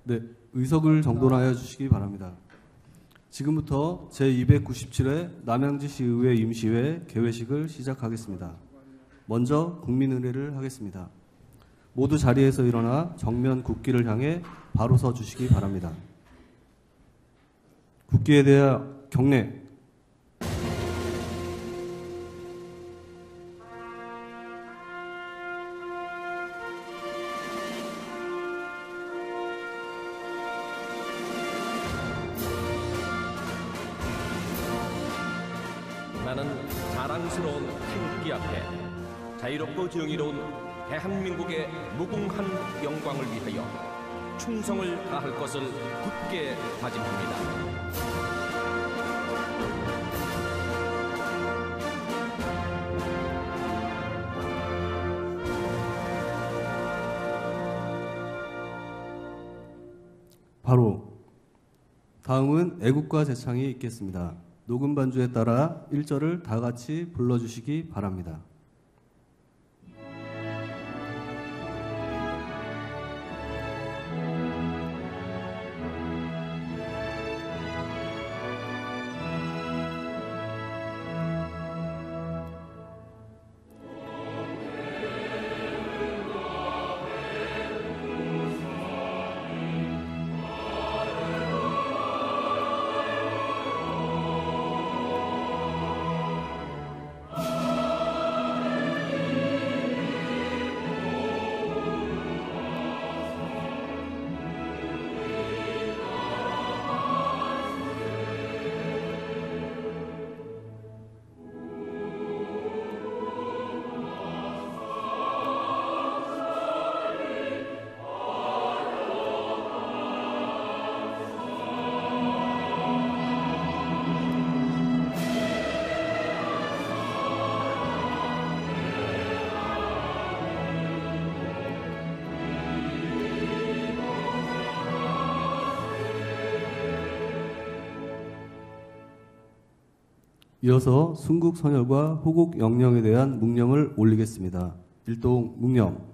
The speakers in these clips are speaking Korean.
네, 의석을 정돈하여 주시기 바랍니다. 지금부터 제297회 남양주시의회 임시회 개회식을 시작하겠습니다. 먼저 국민의례를 하겠습니다. 모두 자리에서 일어나 정면 국기를 향해 바로 서 주시기 바랍니다. 국기에 대하 경례. 나는 자랑스러운 태극기 앞에 자유롭고 정의로운 대한민국의 무궁한 영광을 위하여 충성을 다할 것을 굳게 다짐합니다. 바로 다음은 애국가 제창이 있겠습니다. 녹음 반주에 따라 1절을 다 같이 불러주시기 바랍니다. 이어서 순국선열과 호국 영령에 대한 묵념을 올리겠습니다. 일동 묵념.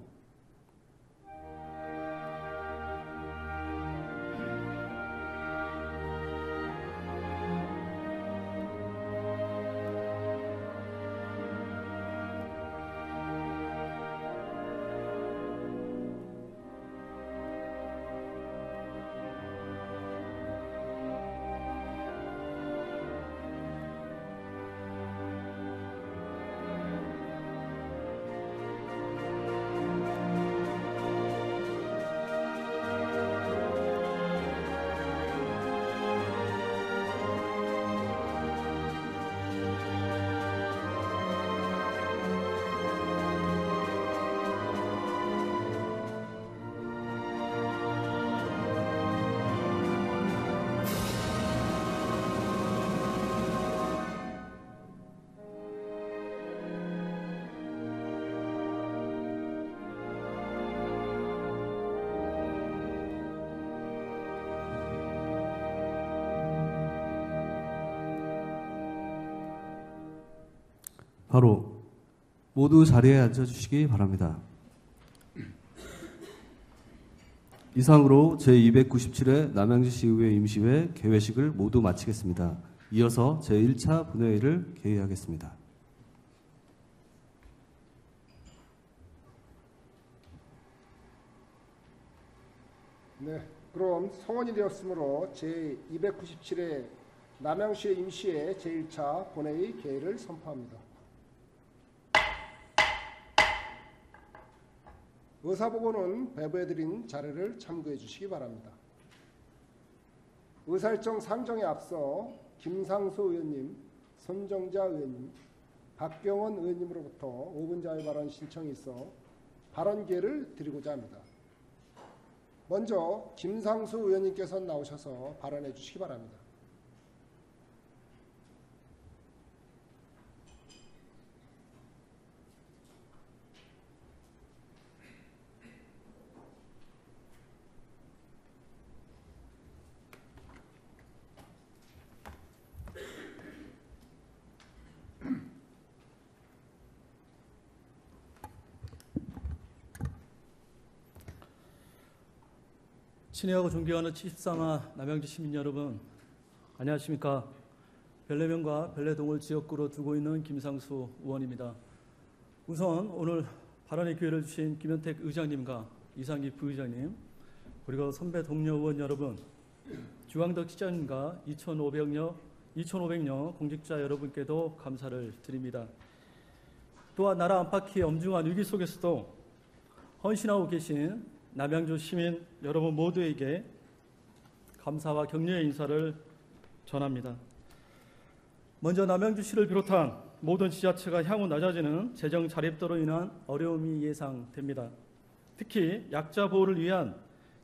바로 모두 자리에 앉아주시기 바랍니다. 이상으로 제297회 남양주시의회 임시회 개회식을 모두 마치겠습니다. 이어서 제1차 분회의를 개의하겠습니다. 네, 그럼 성원이 되었으므로 제297회 남양주시의 임시회 제1차 본회의 개회를 선포합니다. 의사보고는 배부해드린 자료를 참고해 주시기 바랍니다. 의사일정 상정에 앞서 김상수 의원님, 손정자 의원님, 박경원 의원님으로부터 5분 자유 발언 신청이 있어 발언 기회를 드리고자 합니다. 먼저 김상수 의원님께서 나오셔서 발언해 주시기 바랍니다. 친애하고 존경하는 74마 남양주 시민 여러분, 안녕하십니까. 별내면과 별내동을 지역구로 두고 있는 김상수 의원입니다. 우선 오늘 발언의 기회를 주신 김현택 의장님과 이상기 부의장님, 그리고 선배 동료 의원 여러분, 주광덕 시장님과 2,500여 공직자 여러분께도 감사를 드립니다. 또한 나라 안팎의 엄중한 위기 속에서도 헌신하고 계신 남양주 시민 여러분 모두에게 감사와 격려의 인사를 전합니다. 먼저 남양주시를 비롯한 모든 지자체가 향후 낮아지는 재정 자립도로 인한 어려움이 예상됩니다. 특히 약자 보호를 위한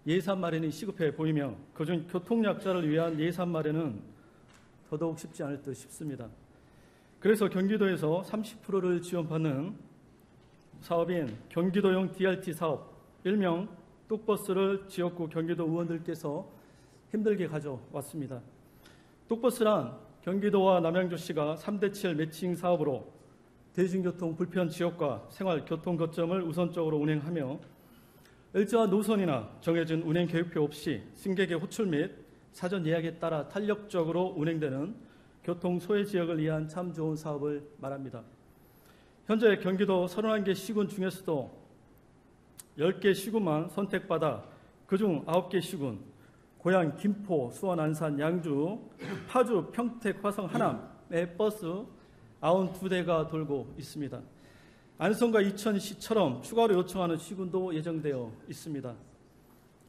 예산 마련이 시급해 보이며 그중 교통약자를 위한 예산 마련은 더더욱 쉽지 않을 듯 싶습니다. 그래서 경기도에서 30%를 지원받는 사업인 경기도용 DRT 사업, 일명 뚝버스를 지역구 경기도 의원들께서 힘들게 가져왔습니다. 뚝버스란 경기도와 남양주시가 3대7 매칭 사업으로 대중교통 불편 지역과 생활교통 거점을 우선적으로 운행하며 일정한 노선이나 정해진 운행 계획표 없이 승객의 호출 및 사전 예약에 따라 탄력적으로 운행되는 교통 소외 지역을 위한 참 좋은 사업을 말합니다. 현재 경기도 31개 시군 중에서도 10개 시군만 선택받아 그중 9개 시군, 고양, 김포, 수원, 안산, 양주, 파주, 평택, 화성, 하남의 버스 92대가 돌고 있습니다. 안성과 이천시처럼 추가로 요청하는 시군도 예정되어 있습니다.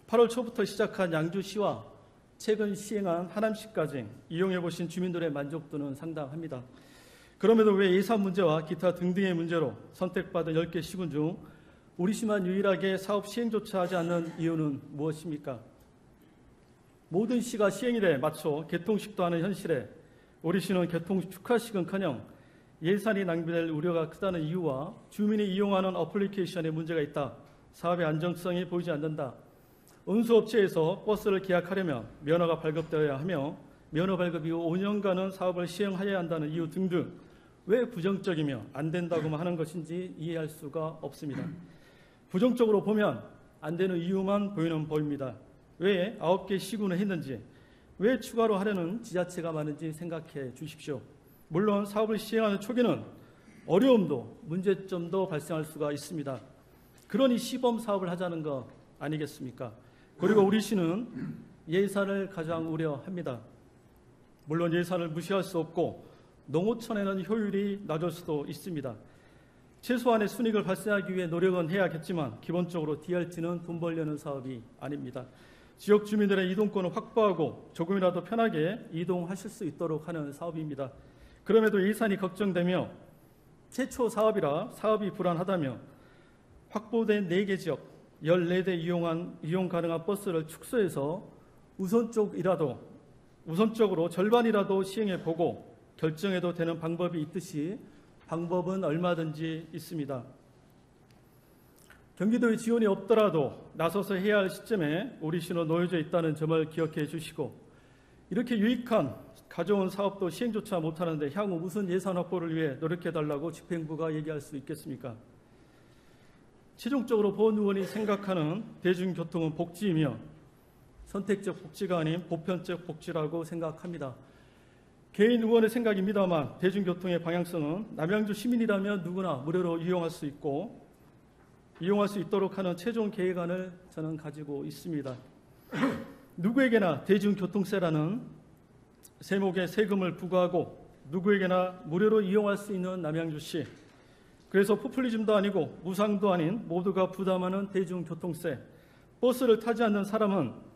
8월 초부터 시작한 양주시와 최근 시행한 하남시까지 이용해보신 주민들의 만족도는 상당합니다. 그럼에도 왜 예산 문제와 기타 등등의 문제로 선택받은 10개 시군 중 우리 시만 유일하게 사업 시행조차 하지 않는 이유는 무엇입니까? 모든 시가 시행일에 맞춰 개통식도 하는 현실에 우리 시는 개통식 축하식은커녕 예산이 낭비될 우려가 크다는 이유와 주민이 이용하는 어플리케이션에 문제가 있다, 사업의 안정성이 보이지 않는다, 운수업체에서 버스를 계약하려면 면허가 발급되어야 하며 면허 발급 이후 5년간은 사업을 시행하여야 한다는 이유 등등 왜 부정적이며 안 된다고만 하는 것인지 이해할 수가 없습니다. 부정적으로 보면 안 되는 이유만 보입니다. 왜 9개 시군을 했는지, 왜 추가로 하려는 지자체가 많은지 생각해 주십시오. 물론 사업을 시행하는 초기는 어려움도 문제점도 발생할 수가 있습니다. 그러니 시범 사업을 하자는 거 아니겠습니까? 그리고 우리 시는 예산을 가장 우려합니다. 물론 예산을 무시할 수 없고 농어촌에는 효율이 낮을 수도 있습니다. 최소한의 순이익을 발생하기 위해 노력은 해야겠지만 기본적으로 DRT는 돈 벌려는 사업이 아닙니다. 지역 주민들의 이동권을 확보하고 조금이라도 편하게 이동하실 수 있도록 하는 사업입니다. 그럼에도 예산이 걱정되며 최초 사업이라 사업이 불안하다며 확보된 4개 지역 14대 이용 가능한 버스를 축소해서 우선적으로 절반이라도 시행해보고 결정해도 되는 방법이 있듯이 방법은 얼마든지 있습니다. 경기도의 지원이 없더라도 나서서 해야 할 시점에 우리 시는 놓여져 있다는 점을 기억해 주시고, 이렇게 유익한 가져온 사업도 시행조차 못하는데 향후 무슨 예산 확보를 위해 노력해달라고 집행부가 얘기할 수 있겠습니까? 최종적으로 본 의원이 생각하는 대중교통은 복지이며 선택적 복지가 아닌 보편적 복지라고 생각합니다. 개인 의원의 생각입니다만 대중교통의 방향성은 남양주 시민이라면 누구나 무료로 이용할 수 있도록 하는 최종 계획안을 저는 가지고 있습니다. 누구에게나 대중교통세라는 세목에 세금을 부과하고 누구에게나 무료로 이용할 수 있는 남양주시, 그래서 포퓰리즘도 아니고 무상도 아닌 모두가 부담하는 대중교통세, 버스를 타지 않는 사람은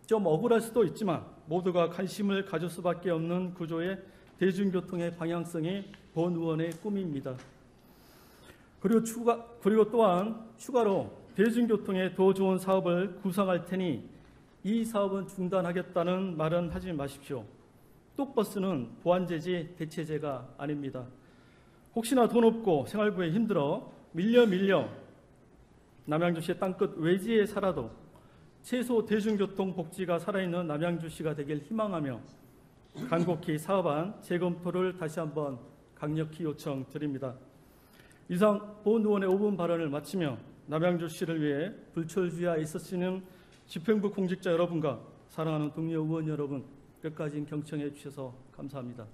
좀 억울할 수도 있지만 모두가 관심을 가질 수밖에 없는 구조의 대중교통의 방향성이 본 의원의 꿈입니다. 그리고 또한 추가로 대중교통에 더 좋은 사업을 구상할 테니 이 사업은 중단하겠다는 말은 하지 마십시오. 뚝버스는 보완제지 대체제가 아닙니다. 혹시나 돈 없고 생활부에 힘들어 밀려 남양주시의 땅끝 외지에 살아도 최소 대중교통 복지가 살아있는 남양주시가 되길 희망하며 간곡히 사업안 재검토를 다시 한번 강력히 요청드립니다. 이상 본 의원의 5분 발언을 마치며 남양주시를 위해 불철주야 있었으는 집행부 공직자 여러분과 사랑하는 동료 의원 여러분, 끝까지 경청해 주셔서 감사합니다.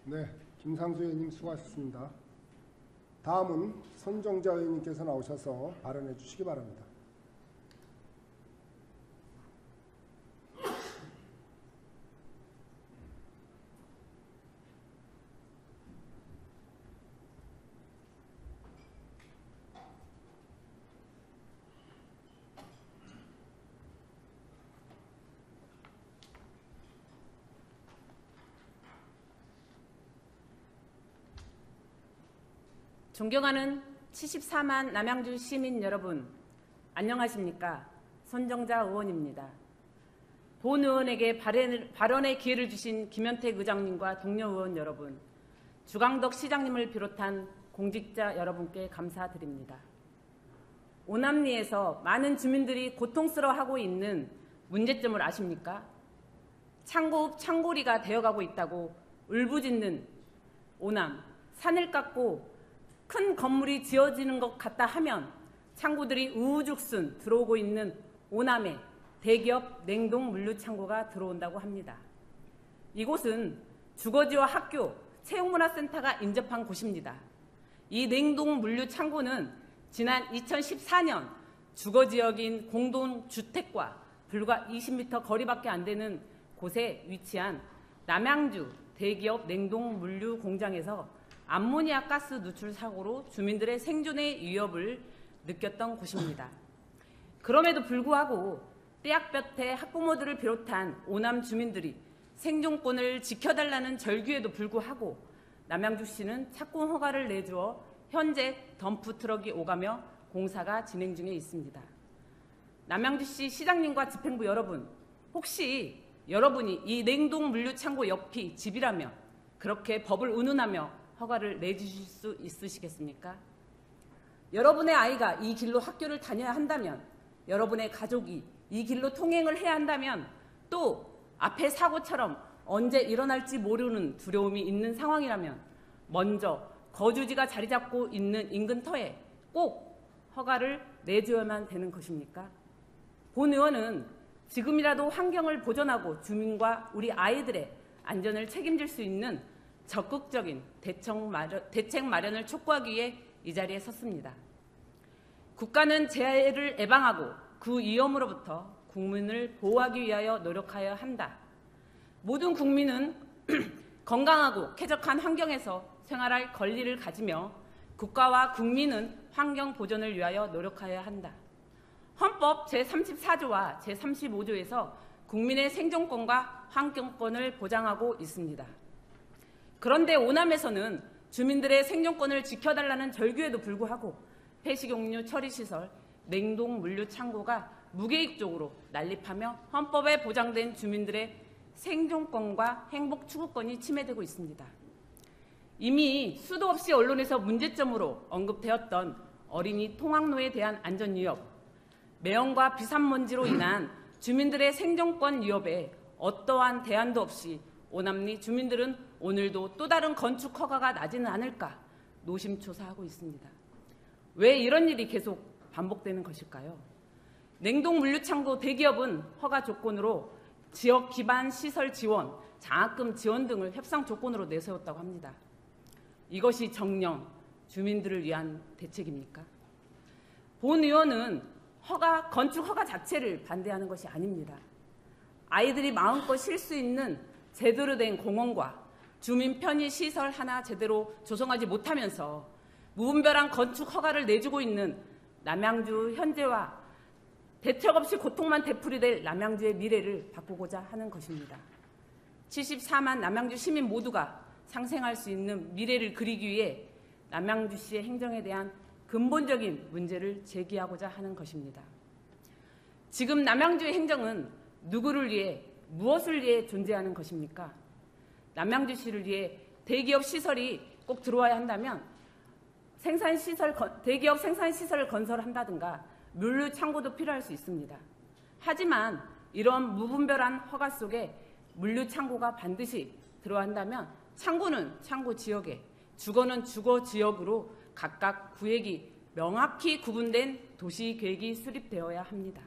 네, 김상수 의원님 수고하셨습니다. 다음은 손정자 의원님께서 나오셔서 발언해 주시기 바랍니다. 존경하는 74만 남양주 시민 여러분, 안녕하십니까? 손정자 의원입니다. 본 의원에게 발언의 기회를 주신 김현택 의장님과 동료 의원 여러분, 주강덕 시장님을 비롯한 공직자 여러분께 감사드립니다. 오남리에서 많은 주민들이 고통스러워하고 있는 문제점을 아십니까? 창고읍 창고리가 되어가고 있다고 울부짖는 오남, 산을 깎고 큰 건물이 지어지는 것 같다 하면 창고들이 우후죽순 들어오고 있는 오남에 대기업 냉동 물류 창고가 들어온다고 합니다. 이곳은 주거지와 학교, 체육문화센터가 인접한 곳입니다. 이 냉동 물류 창고는 지난 2014년 주거지역인 공동주택과 불과 20m 거리밖에 안 되는 곳에 위치한 남양주 대기업 냉동 물류 공장에서 암모니아 가스 누출 사고로 주민들의 생존의 위협을 느꼈던 곳입니다. 그럼에도 불구하고 떼약볕에 학부모들을 비롯한 오남 주민들이 생존권을 지켜달라는 절규에도 불구하고 남양주시는 착공 허가를 내주어 현재 덤프 트럭이 오가며 공사가 진행 중에 있습니다. 남양주시 시장님과 집행부 여러분, 혹시 여러분이 이 냉동 물류 창고 옆이 집이라면 그렇게 법을 운운하며 허가를 내주실 수 있으시겠습니까? 여러분의 아이가 이 길로 학교를 다녀야 한다면, 여러분의 가족이 이 길로 통행을 해야 한다면, 또 앞에 사고처럼 언제 일어날지 모르는 두려움이 있는 상황이라면 먼저 거주지가 자리 잡고 있는 인근터에 꼭 허가를 내줘야만 되는 것입니까? 본 의원은 지금이라도 환경을 보존하고 주민과 우리 아이들의 안전을 책임질 수 있는 적극적인 대책 마련을 촉구하기 위해 이 자리에 섰습니다. 국가는 재해를 예방하고 그 위험으로부터 국민을 보호하기 위하여 노력하여야 한다. 모든 국민은 건강하고 쾌적한 환경에서 생활할 권리를 가지며 국가와 국민은 환경 보존을 위하여 노력하여야 한다. 헌법 제34조와 제35조에서 국민의 생존권과 환경권을 보장하고 있습니다. 그런데 오남에서는 주민들의 생존권을 지켜달라는 절규에도 불구하고 폐식용유 처리시설, 냉동 물류 창고가 무계획적으로 난립하며 헌법에 보장된 주민들의 생존권과 행복 추구권이 침해되고 있습니다. 이미 수도 없이 언론에서 문제점으로 언급되었던 어린이 통학로에 대한 안전 위협, 매연과 비산먼지로 인한 주민들의 생존권 위협에 어떠한 대안도 없이 오남리 주민들은 오늘도 또 다른 건축 허가가 나지는 않을까 노심초사하고 있습니다. 왜 이런 일이 계속 반복되는 것일까요? 냉동 물류창고 대기업은 허가 조건으로 지역 기반 시설 지원, 장학금 지원 등을 협상 조건으로 내세웠다고 합니다. 이것이 정녕 주민들을 위한 대책입니까? 본 의원은 건축 허가 자체를 반대하는 것이 아닙니다. 아이들이 마음껏 쉴 수 있는 제대로 된 공원과 주민 편의 시설 하나 제대로 조성하지 못하면서 무분별한 건축 허가를 내주고 있는 남양주 현재와 대책 없이 고통만 되풀이될 남양주의 미래를 바꾸고자 하는 것입니다. 74만 남양주 시민 모두가 상생할 수 있는 미래를 그리기 위해 남양주시의 행정에 대한 근본적인 문제를 제기하고자 하는 것입니다. 지금 남양주의 행정은 누구를 위해 무엇을 위해 존재하는 것입니까? 남양주시를 위해 대기업 시설이 꼭 들어와야 한다면 대기업 생산시설을 건설한다든가 물류 창고도 필요할 수 있습니다. 하지만 이런 무분별한 허가 속에 물류 창고가 반드시 들어간다면 창구는 창고 지역에, 주거는 주거 지역으로 각각 구획이 명확히 구분된 도시계획이 수립되어야 합니다.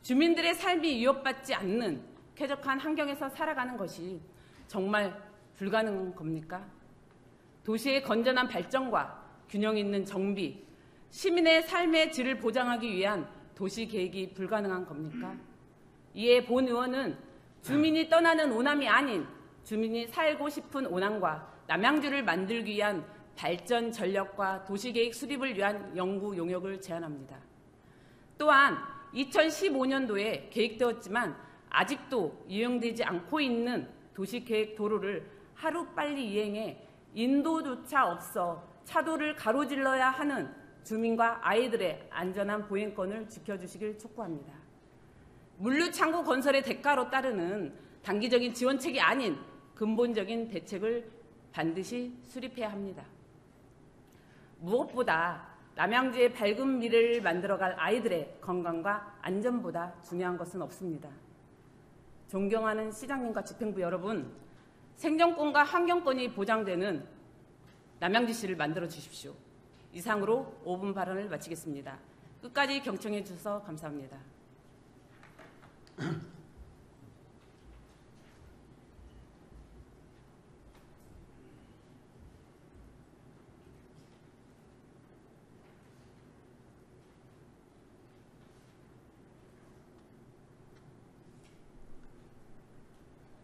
주민들의 삶이 위협받지 않는 쾌적한 환경에서 살아가는 것이 정말 불가능한 겁니까? 도시의 건전한 발전과 균형 있는 정비, 시민의 삶의 질을 보장하기 위한 도시계획이 불가능한 겁니까? 이에 본 의원은 주민이 떠나는 오남이 아닌 주민이 살고 싶은 오남과 남양주를 만들기 위한 발전 전략과 도시계획 수립을 위한 연구 용역을 제안합니다. 또한 2015년도에 계획되었지만 아직도 이용되지 않고 있는 도시계획 도로를 하루빨리 이행해 인도조차 없어 차도를 가로질러야 하는 주민과 아이들의 안전한 보행권을 지켜주시길 촉구합니다. 물류창고 건설의 대가로 따르는 단기적인 지원책이 아닌 근본적인 대책을 반드시 수립해야 합니다. 무엇보다 남양주의 밝은 미래를 만들어갈 아이들의 건강과 안전보다 중요한 것은 없습니다. 존경하는 시장님과 집행부 여러분, 생존권과 환경권이 보장되는 남양주시를 만들어 주십시오. 이상으로 5분 발언을 마치겠습니다. 끝까지 경청해 주셔서 감사합니다.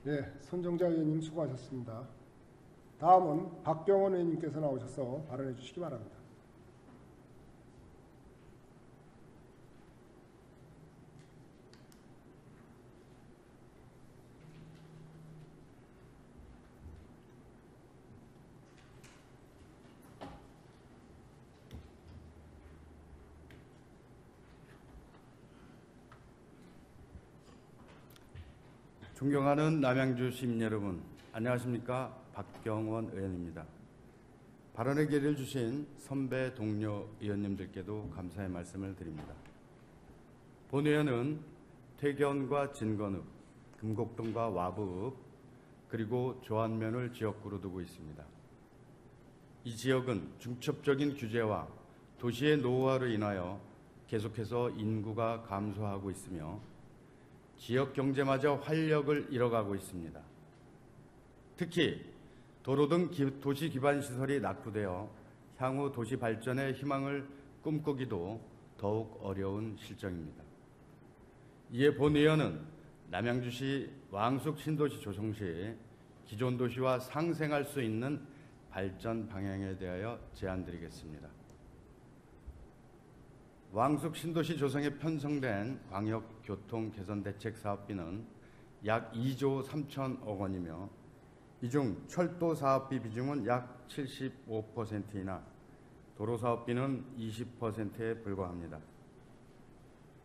네, 손정자 의원님 수고하셨습니다. 다음은 박경원 의원님께서 나오셔서 발언해 주시기 바랍니다. 존경하는 남양주 시민 여러분, 안녕하십니까? 박경원 의원입니다. 발언의 기회를 주신 선배 동료 의원님들께도 감사의 말씀을 드립니다. 본 의원은 퇴견과 진건읍, 금곡동과 와부읍, 그리고 조안면을 지역구로 두고 있습니다. 이 지역은 중첩적인 규제와 도시의 노후화로 인하여 계속해서 인구가 감소하고 있으며 지역 경제마저 활력을 잃어가고 있습니다. 특히 도로 등 도시 기반 시설이 낙후되어 향후 도시 발전의 희망을 꿈꾸기도 더욱 어려운 실정입니다. 이에 본 의원은 남양주시 왕숙 신도시 조성 시 기존 도시와 상생할 수 있는 발전 방향에 대하여 제안드리겠습니다. 왕숙 신도시 조성에 편성된 광역교통 개선 대책 사업비는 약 2조 3천억 원이며 이 중 철도 사업비 비중은 약 75%이나 도로 사업비는 20%에 불과합니다.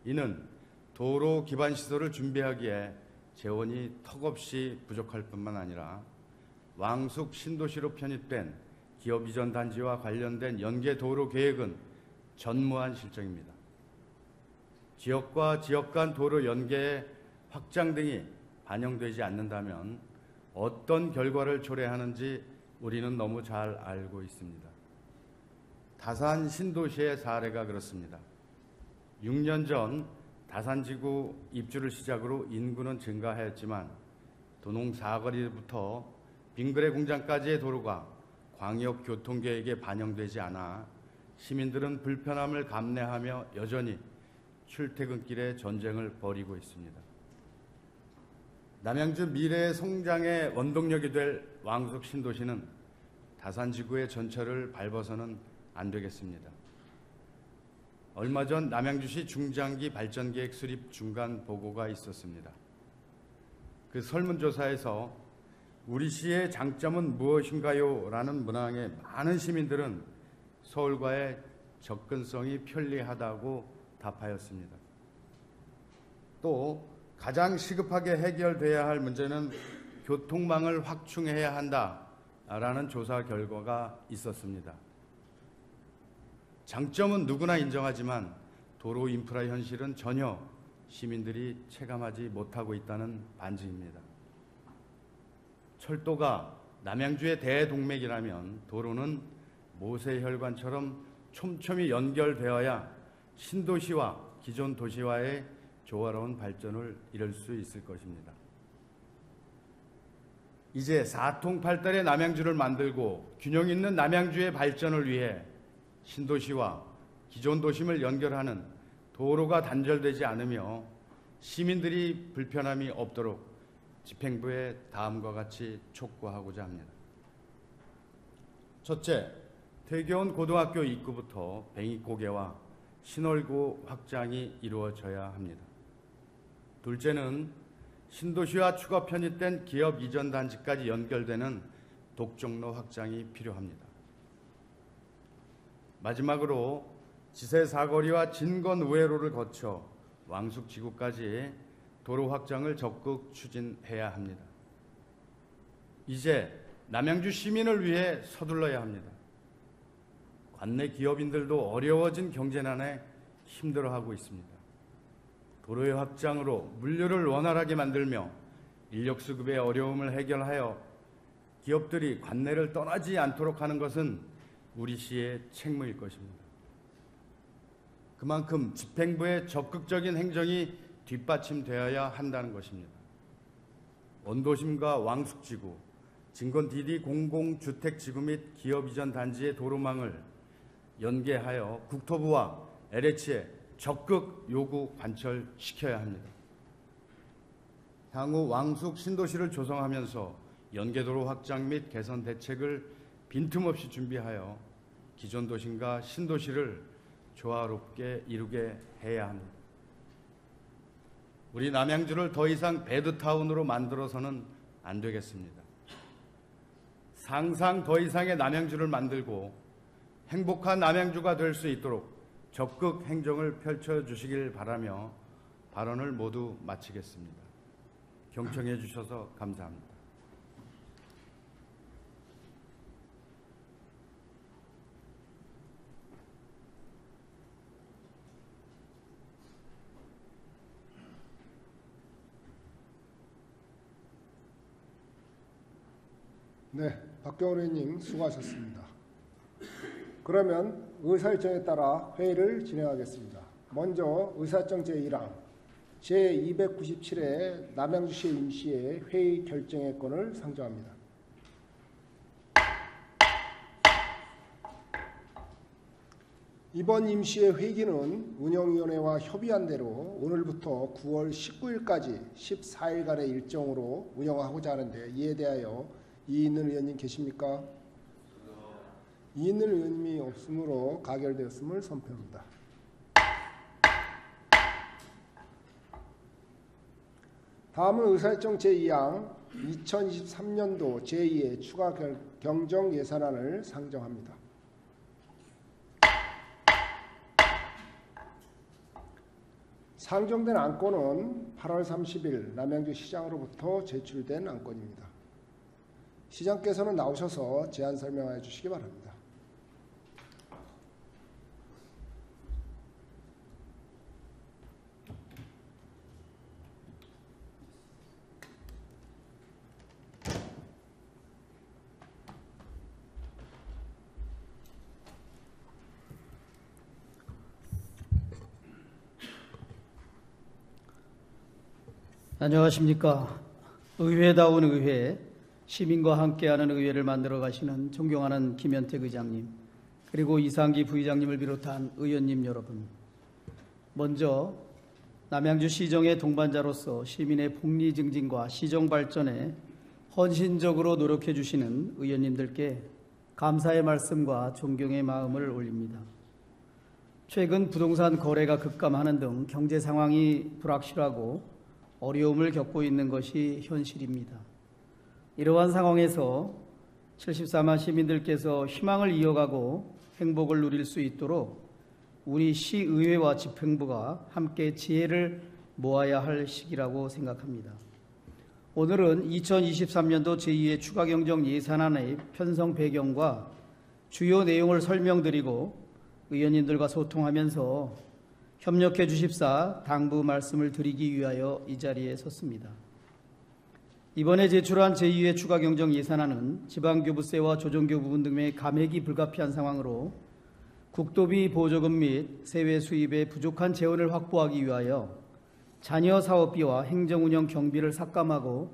이는 도로 기반 시설을 준비하기에 재원이 턱없이 부족할 뿐만 아니라 왕숙 신도시로 편입된 기업 이전 단지와 관련된 연계 도로 계획은 전무한 실정입니다. 지역과 지역 간 도로 연계의 확장 등이 반영되지 않는다면 어떤 결과를 초래하는지 우리는 너무 잘 알고 있습니다. 다산 신도시의 사례가 그렇습니다. 6년 전 다산지구 입주를 시작으로 인구는 증가하였지만 도농 사거리부터 빙그레 공장까지의 도로가 광역교통계획에 반영되지 않아 시민들은 불편함을 감내하며 여전히 출퇴근길에 전쟁을 벌이고 있습니다. 남양주 미래의 성장의 원동력이 될 왕숙 신도시는 다산지구의 전철을 밟아서는 안 되겠습니다. 얼마 전 남양주시 중장기 발전계획 수립 중간 보고가 있었습니다. 그 설문조사에서 우리 시의 장점은 무엇인가요? 라는 문항에 많은 시민들은 서울과의 접근성이 편리하다고 답하였습니다. 또 가장 시급하게 해결돼야 할 문제는 교통망을 확충해야 한다라는 조사 결과가 있었습니다. 장점은 누구나 인정하지만 도로 인프라 현실은 전혀 시민들이 체감하지 못하고 있다는 반증입니다. 철도가 남양주의 대동맥이라면 도로는 모세혈관처럼 촘촘히 연결되어야 신도시와 기존 도시와의 조화로운 발전을 이룰 수 있을 것입니다. 이제 사통팔달의 남양주를 만들고 균형 있는 남양주의 발전을 위해 신도시와 기존 도심을 연결하는 도로가 단절되지 않으며 시민들이 불편함이 없도록 집행부에 다음과 같이 촉구하고자 합니다. 첫째, 퇴교원 고등학교 입구부터 뱅이고개와 신월구 확장이 이루어져야 합니다. 둘째는 신도시와 추가 편입된 기업 이전 단지까지 연결되는 독종로 확장이 필요합니다. 마지막으로 지세 사거리와 진건 우회로를 거쳐 왕숙지구까지 도로 확장을 적극 추진해야 합니다. 이제 남양주 시민을 위해 서둘러야 합니다. 관내 기업인들도 어려워진 경제난에 힘들어하고 있습니다. 도로의 확장으로 물류를 원활하게 만들며 인력 수급의 어려움을 해결하여 기업들이 관내를 떠나지 않도록 하는 것은 우리 시의 책무일 것입니다. 그만큼 집행부의 적극적인 행정이 뒷받침되어야 한다는 것입니다. 원도심과 왕숙지구, 진건 DD 공공주택지구 및 기업 이전 단지의 도로망을 연계하여 국토부와 LH에 적극 요구 관철시켜야 합니다. 향후 왕숙 신도시를 조성하면서 연계도로 확장 및 개선 대책을 빈틈없이 준비하여 기존 도심과 신도시를 조화롭게 이루게 해야 합니다. 우리 남양주를 더 이상 배드타운으로 만들어서는 안 되겠습니다. 상상 더 이상의 남양주를 만들고 행복한 남양주가 될 수 있도록 적극 행정을 펼쳐주시길 바라며 발언을 모두 마치겠습니다. 경청해 주셔서 감사합니다. 네, 박경원 의원님 수고하셨습니다. 그러면 의사일정에 따라 회의를 진행하겠습니다. 먼저 의사일정 제1항 제297회 남양주시 임시회 회의 결정의 건을 상정합니다. 이번 임시회 회기는 운영위원회와 협의한 대로 오늘부터 9월 19일까지 14일간의 일정으로 운영하고자 하는데 이에 대하여 이인을 의원님 계십니까? 이인을 의원님이 없으므로 가결되었음을 선포합니다. 다음은 의사일정 제2항 2023년도 제2의 추가 경정 예산안을 상정합니다. 상정된 안건은 8월 30일 남양주 시장으로부터 제출된 안건입니다. 시장께서는 나오셔서 제안 설명해 주시기 바랍니다. 안녕하십니까. 의회다운 의회, 시민과 함께하는 의회를 만들어 가시는 존경하는 김현택 의장님, 그리고 이상기 부의장님을 비롯한 의원님 여러분. 먼저 남양주 시정의 동반자로서 시민의 복리 증진과 시정 발전에 헌신적으로 노력해 주시는 의원님들께 감사의 말씀과 존경의 마음을 올립니다. 최근 부동산 거래가 급감하는 등 경제 상황이 불확실하고 어려움을 겪고 있는 것이 현실입니다. 이러한 상황에서 74만 시민들께서 희망을 이어가고 행복을 누릴 수 있도록 우리 시의회와 집행부가 함께 지혜를 모아야 할 시기라고 생각합니다. 오늘은 2023년도 제2의 추가경정 예산안의 편성 배경과 주요 내용을 설명드리고 의원님들과 소통하면서 협력해 주십사 당부 말씀을 드리기 위하여 이 자리에 섰습니다. 이번에 제출한 제2회 추가경정 예산안은 지방교부세와 조정교 부분 등의 감액이 불가피한 상황으로 국도비 보조금 및 세외 수입의 부족한 재원을 확보하기 위하여 자녀 사업비와 행정운영 경비를 삭감하고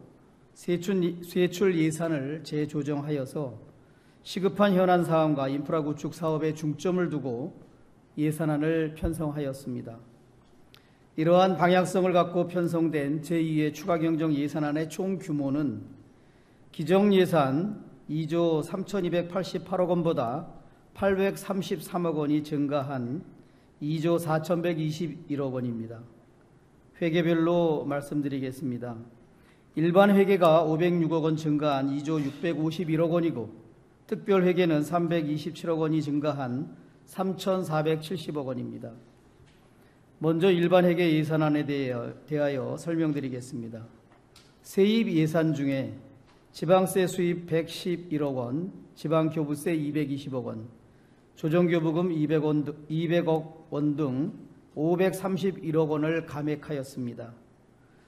세출 예산을 재조정하여서 시급한 현안 사항과 인프라 구축 사업에 중점을 두고 예산안을 편성하였습니다. 이러한 방향성을 갖고 편성된 제2회 추가경정 예산안의 총 규모는 기정 예산 2조 3,288억 원보다 833억 원이 증가한 2조 4,121억 원입니다. 회계별로 말씀드리겠습니다. 일반 회계가 506억 원 증가한 2조 651억 원이고 특별 회계는 327억 원이 증가한 3,470억 원입니다. 먼저 일반 회계 예산안에 대하여 설명드리겠습니다. 세입 예산 중에 지방세 수입 111억 원, 지방교부세 220억 원, 조정교부금 200억 원 등 531억 원을 감액하였습니다.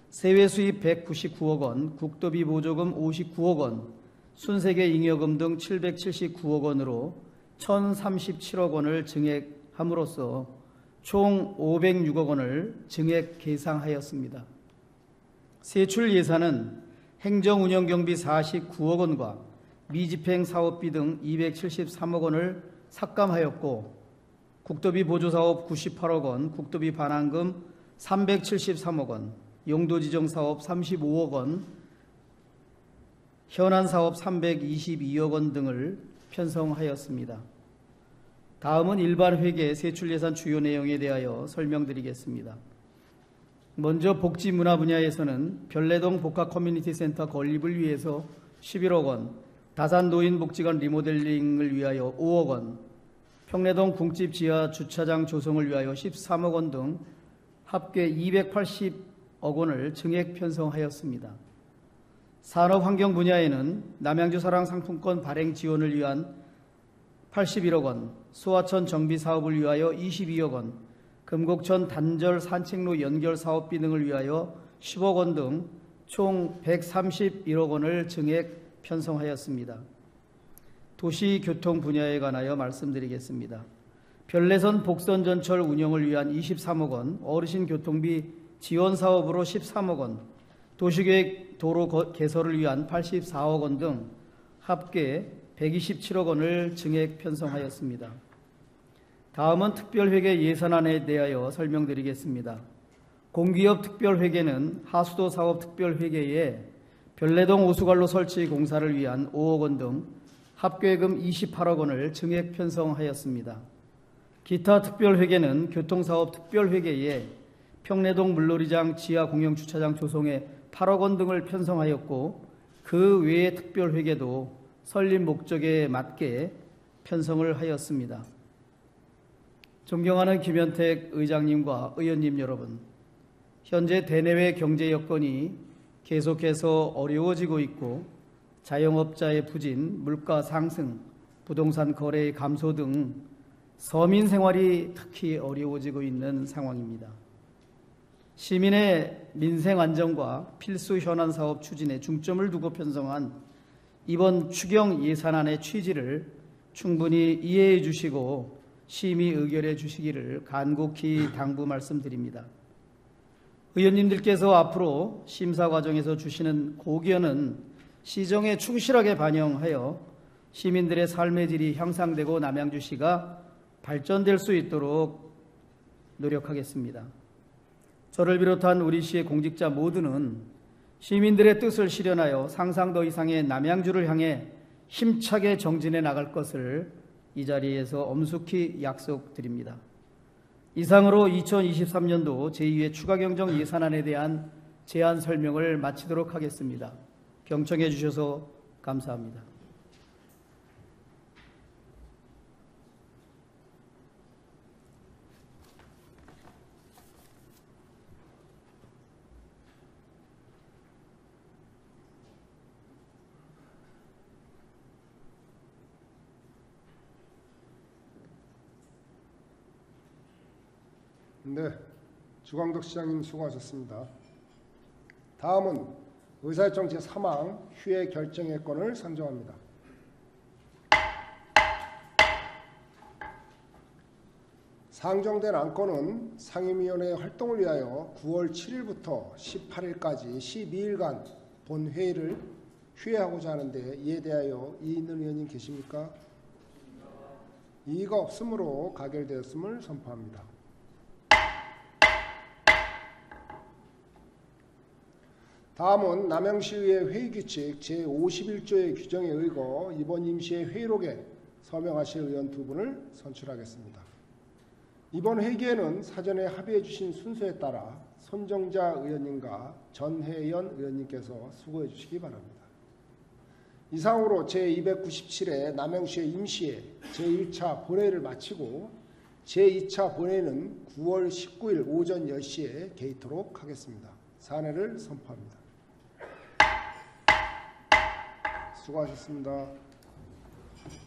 세외 수입 199억 원, 국도비 보조금 59억 원, 순세계 잉여금 등 779억 원으로 1,037억 원을 증액함으로써 총 506억 원을 증액 계상하였습니다. 세출 예산은 행정운영경비 49억 원과 미집행 사업비 등 273억 원을 삭감하였고 국도비 보조사업 98억 원, 국도비 반환금 373억 원, 용도지정사업 35억 원, 현안사업 322억 원 등을 편성하였습니다. 다음은 일반 회계 세출예산 주요 내용에 대하여 설명드리겠습니다. 먼저 복지문화 분야에서는 별내동 복합 커뮤니티 센터 건립을 위해서 11억 원, 다산 노인복지관 리모델링을 위하여 5억 원, 평내동 궁집 지하 주차장 조성을 위하여 13억 원 등 합계 280억 원을 증액 편성하였습니다. 산업환경 분야에는 남양주 사랑 상품권 발행 지원을 위한 81억 원, 소하천 정비 사업을 위하여 22억 원, 금곡천 단절 산책로 연결 사업비 등을 위하여 10억 원 등 총 131억 원을 증액 편성하였습니다. 도시교통 분야에 관하여 말씀드리겠습니다. 별내선 복선전철 운영을 위한 23억 원, 어르신 교통비 지원 사업으로 13억 원, 도시계획 도로 개설을 위한 84억 원 등 합계 127억 원을 증액 편성하였습니다. 다음은 특별회계 예산안에 대하여 설명드리겠습니다. 공기업 특별회계는 하수도 사업 특별회계에 별내동 오수관로 설치 공사를 위한 5억 원 등 합계금 28억 원을 증액 편성하였습니다. 기타 특별회계는 교통사업 특별회계에 평내동 물놀이장 지하 공영주차장 조성에 8억 원 등을 편성하였고 그 외의 특별회계도 설립 목적에 맞게 편성을 하였습니다. 존경하는 김현택 의장님과 의원님 여러분, 현재 대내외 경제 여건이 계속해서 어려워지고 있고 자영업자의 부진, 물가 상승, 부동산 거래의 감소 등 서민 생활이 특히 어려워지고 있는 상황입니다. 시민의 민생 안정과 필수 현안 사업 추진에 중점을 두고 편성한 이번 추경 예산안의 취지를 충분히 이해해 주시고 심의 의결해 주시기를 간곡히 당부 말씀드립니다. 의원님들께서 앞으로 심사 과정에서 주시는 고견은 시정에 충실하게 반영하여 시민들의 삶의 질이 향상되고 남양주시가 발전될 수 있도록 노력하겠습니다. 저를 비롯한 우리 시의 공직자 모두는 시민들의 뜻을 실현하여 상상도 이상의 남양주를 향해 힘차게 정진해 나갈 것을 이 자리에서 엄숙히 약속드립니다. 이상으로 2023년도 제2회 추가경정 예산안에 대한 제안 설명을 마치도록 하겠습니다. 경청해 주셔서 감사합니다. 네, 주광덕 시장님 수고하셨습니다. 다음은 의사일정 제3항 휴회 결정의 건을 상정합니다. 상정된 안건은 상임위원회의 활동을 위하여 9월 7일부터 18일까지 12일간 본회의를 휴회하고자 하는데 이에 대하여 이의 있는 의원님 계십니까? 이의가 없으므로 가결되었음을 선포합니다. 다음은 남양시의회 회의규칙 제51조의 규정에 의거 이번 임시회 회의록에 서명하실 의원 두 분을 선출하겠습니다. 이번 회기에는 사전에 합의해 주신 순서에 따라 손정자 의원님과 전혜연 의원님께서 수고해 주시기 바랍니다. 이상으로 제297회 남양시의 임시회 제1차 본회의를 마치고 제2차 본회의는 9월 19일 오전 10시에 개의토록 하겠습니다. 사내를 선포합니다. 수고하셨습니다.